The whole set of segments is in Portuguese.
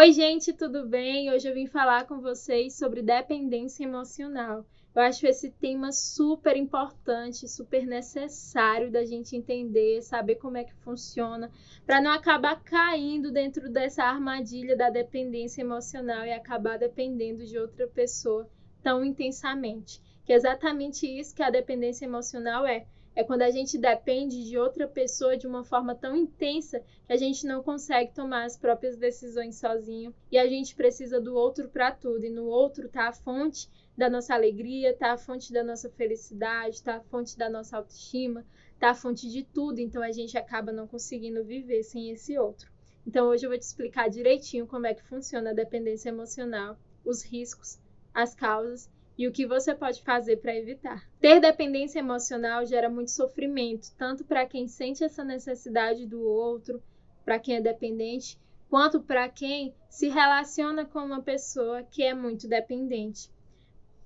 Oi, gente, tudo bem? Hoje eu vim falar com vocês sobre dependência emocional. Eu acho esse tema super importante, super necessário da gente entender, saber como é que funciona, para não acabar caindo dentro dessa armadilha da dependência emocional e acabar dependendo de outra pessoa tão intensamente. Que é exatamente isso que a dependência emocional é. É quando a gente depende de outra pessoa de uma forma tão intensa que a gente não consegue tomar as próprias decisões sozinho e a gente precisa do outro para tudo. E no outro está a fonte da nossa alegria, está a fonte da nossa felicidade, está a fonte da nossa autoestima, está a fonte de tudo. Então a gente acaba não conseguindo viver sem esse outro. Então hoje eu vou te explicar direitinho como é que funciona a dependência emocional, os riscos, as causas e o que você pode fazer para evitar. Ter dependência emocional gera muito sofrimento, tanto para quem sente essa necessidade do outro, para quem é dependente, quanto para quem se relaciona com uma pessoa que é muito dependente.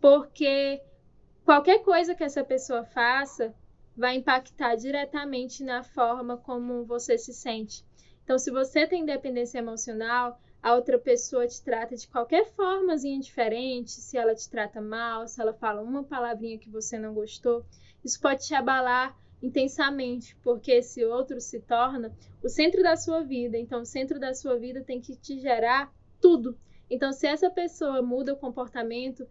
Porque qualquer coisa que essa pessoa faça vai impactar diretamente na forma como você se sente. Então, se você tem dependência emocional, a outra pessoa te trata de qualquer formazinha diferente, se ela te trata mal, se ela fala uma palavrinha que você não gostou, isso pode te abalar intensamente, porque esse outro se torna o centro da sua vida. Então, o centro da sua vida tem que te gerar tudo. Então, se essa pessoa muda o comportamento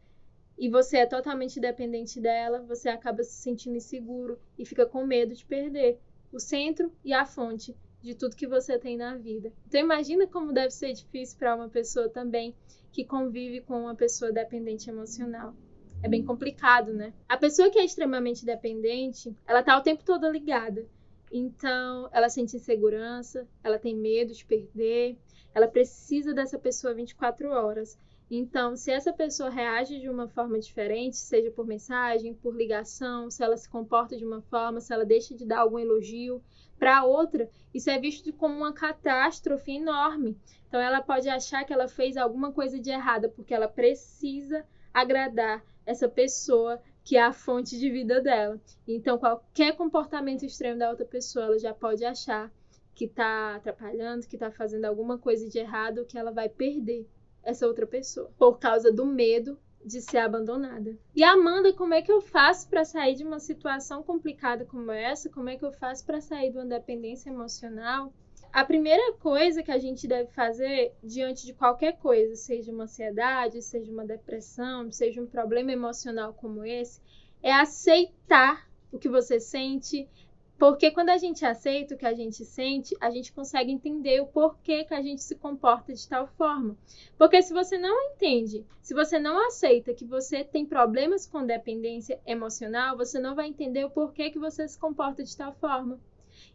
e você é totalmente dependente dela, você acaba se sentindo inseguro e fica com medo de perder o centro e a fonte de tudo que você tem na vida. Então imagina como deve ser difícil para uma pessoa também que convive com uma pessoa dependente emocional. É bem complicado, né? A pessoa que é extremamente dependente, ela tá o tempo todo ligada. Então, ela sente insegurança, ela tem medo de perder, ela precisa dessa pessoa 24 horas. Então, se essa pessoa reage de uma forma diferente, seja por mensagem, por ligação, se ela se comporta de uma forma, se ela deixa de dar algum elogio para outra, isso é visto como uma catástrofe enorme. Então, ela pode achar que ela fez alguma coisa de errada, porque ela precisa agradar essa pessoa que é a fonte de vida dela. Então, qualquer comportamento extremo da outra pessoa, ela já pode achar que está atrapalhando, que está fazendo alguma coisa de errado, que ela vai perder essa outra pessoa, por causa do medo de ser abandonada. E Amanda, como é que eu faço para sair de uma situação complicada como essa? Como é que eu faço para sair de uma dependência emocional? A primeira coisa que a gente deve fazer diante de qualquer coisa, seja uma ansiedade, seja uma depressão, seja um problema emocional como esse, é aceitar o que você sente. Porque quando a gente aceita o que a gente sente, a gente consegue entender o porquê que a gente se comporta de tal forma. Porque se você não entende, se você não aceita que você tem problemas com dependência emocional, você não vai entender o porquê que você se comporta de tal forma.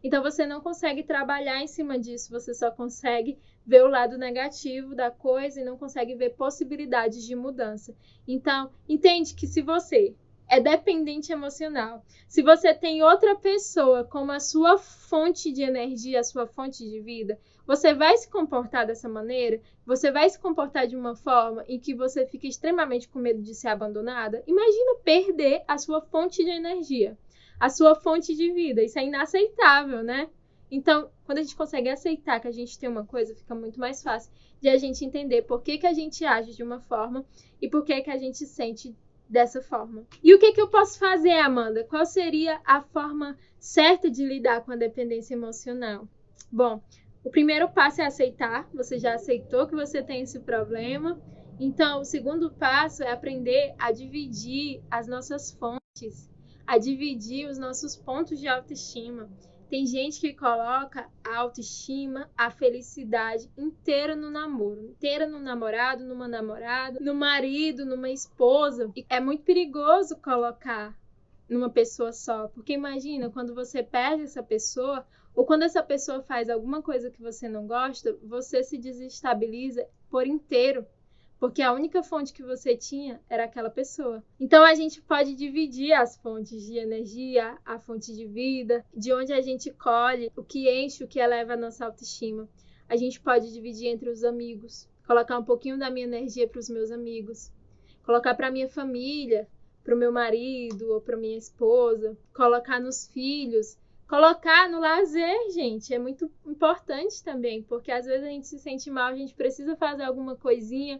Então você não consegue trabalhar em cima disso, você só consegue ver o lado negativo da coisa e não consegue ver possibilidades de mudança. Então, entende que se você é dependente emocional, se você tem outra pessoa como a sua fonte de energia, a sua fonte de vida, você vai se comportar dessa maneira? Você vai se comportar de uma forma em que você fica extremamente com medo de ser abandonada? Imagina perder a sua fonte de energia, a sua fonte de vida. Isso é inaceitável, né? Então, quando a gente consegue aceitar que a gente tem uma coisa, fica muito mais fácil de a gente entender por que a gente age de uma forma e por que a gente sente dessa forma. E o que eu posso fazer, Amanda? Qual seria a forma certa de lidar com a dependência emocional? Bom, o primeiro passo é aceitar. Você já aceitou que você tem esse problema. Então, o segundo passo é aprender a dividir as nossas fontes, a dividir os nossos pontos de autoestima. Tem gente que coloca a autoestima, a felicidade inteira no namoro, inteira no namorado, numa namorada, no marido, numa esposa. E é muito perigoso colocar numa pessoa só, porque imagina quando você perde essa pessoa ou quando essa pessoa faz alguma coisa que você não gosta, você se desestabiliza por inteiro. Porque a única fonte que você tinha era aquela pessoa. Então a gente pode dividir as fontes de energia, a fonte de vida, de onde a gente colhe, o que enche, o que eleva a nossa autoestima. A gente pode dividir entre os amigos, colocar um pouquinho da minha energia para os meus amigos, colocar para a minha família, para o meu marido ou para minha esposa, colocar nos filhos, Colocar no lazer, gente, é muito importante também, porque às vezes a gente se sente mal, a gente precisa fazer alguma coisinha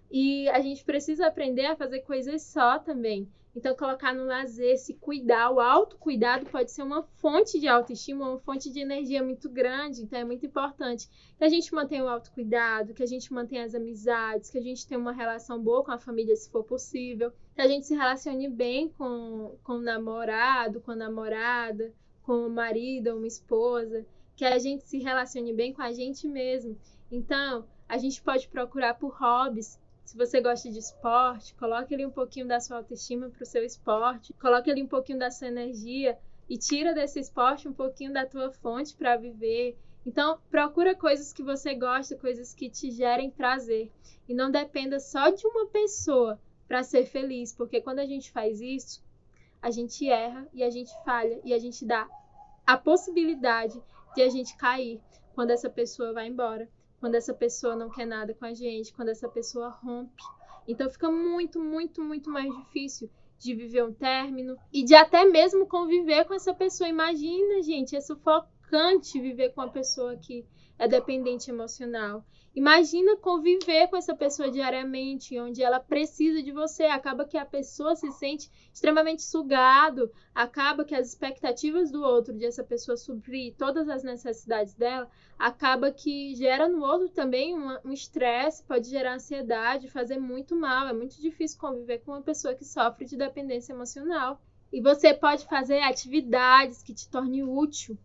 e a gente precisa aprender a fazer coisas só também. Então, colocar no lazer, se cuidar, o autocuidado pode ser uma fonte de autoestima, uma fonte de energia muito grande, então é muito importante que a gente mantenha o autocuidado, que a gente mantenha as amizades, que a gente tenha uma relação boa com a família, se for possível, que a gente se relacione bem com o namorado, com a namorada, com o marido ou uma esposa, que a gente se relacione bem com a gente mesmo. Então, a gente pode procurar por hobbies. Se você gosta de esporte, coloque ali um pouquinho da sua autoestima para o seu esporte, coloque ali um pouquinho da sua energia e tira desse esporte um pouquinho da tua fonte para viver. Então, procura coisas que você gosta, coisas que te gerem prazer. E não dependa só de uma pessoa para ser feliz, porque quando a gente faz isso, a gente erra e a gente falha e a gente dá a possibilidade de a gente cair quando essa pessoa vai embora, quando essa pessoa não quer nada com a gente, quando essa pessoa rompe. Então fica muito, muito, muito mais difícil de viver um término e de até mesmo conviver com essa pessoa. Imagina, gente, é sufocante viver com uma pessoa que é dependente emocional. Imagina conviver com essa pessoa diariamente, onde ela precisa de você. Acaba que a pessoa se sente extremamente sugado, acaba que as expectativas do outro, de essa pessoa suprir todas as necessidades dela, acaba que gera no outro também um estresse, pode gerar ansiedade, fazer muito mal. É muito difícil conviver com uma pessoa que sofre de dependência emocional. E você pode fazer atividades que te tornem útil.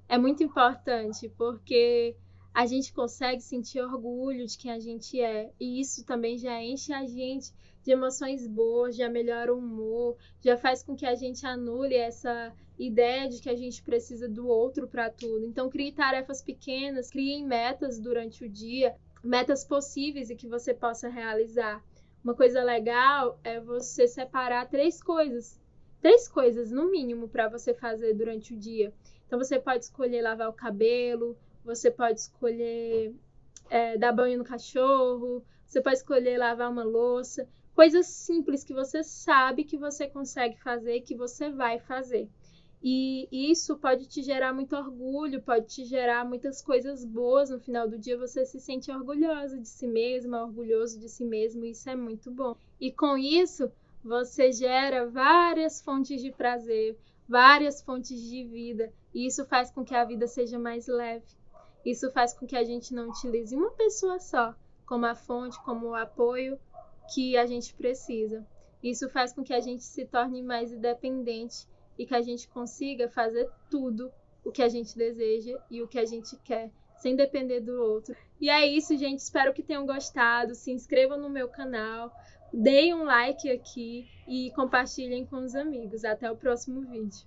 É muito importante, porque a gente consegue sentir orgulho de quem a gente é. E isso também já enche a gente de emoções boas, já melhora o humor, já faz com que a gente anule essa ideia de que a gente precisa do outro para tudo. Então, crie tarefas pequenas, crie metas durante o dia, metas possíveis e que você possa realizar. Uma coisa legal é você separar três coisas no mínimo para você fazer durante o dia. Então, você pode escolher lavar o cabelo, você pode escolher dar banho no cachorro, você pode escolher lavar uma louça, coisas simples que você sabe que você consegue fazer, que você vai fazer. E isso pode te gerar muito orgulho, pode te gerar muitas coisas boas. No final do dia você se sente orgulhosa de si mesma, orgulhoso de si mesmo, e isso é muito bom. E com isso, você gera várias fontes de prazer, várias fontes de vida, e isso faz com que a vida seja mais leve. Isso faz com que a gente não utilize uma pessoa só como a fonte, como o apoio que a gente precisa. Isso faz com que a gente se torne mais independente e que a gente consiga fazer tudo o que a gente deseja e o que a gente quer, sem depender do outro. E é isso, gente. Espero que tenham gostado. Se inscrevam no meu canal, deem um like aqui e compartilhem com os amigos. Até o próximo vídeo.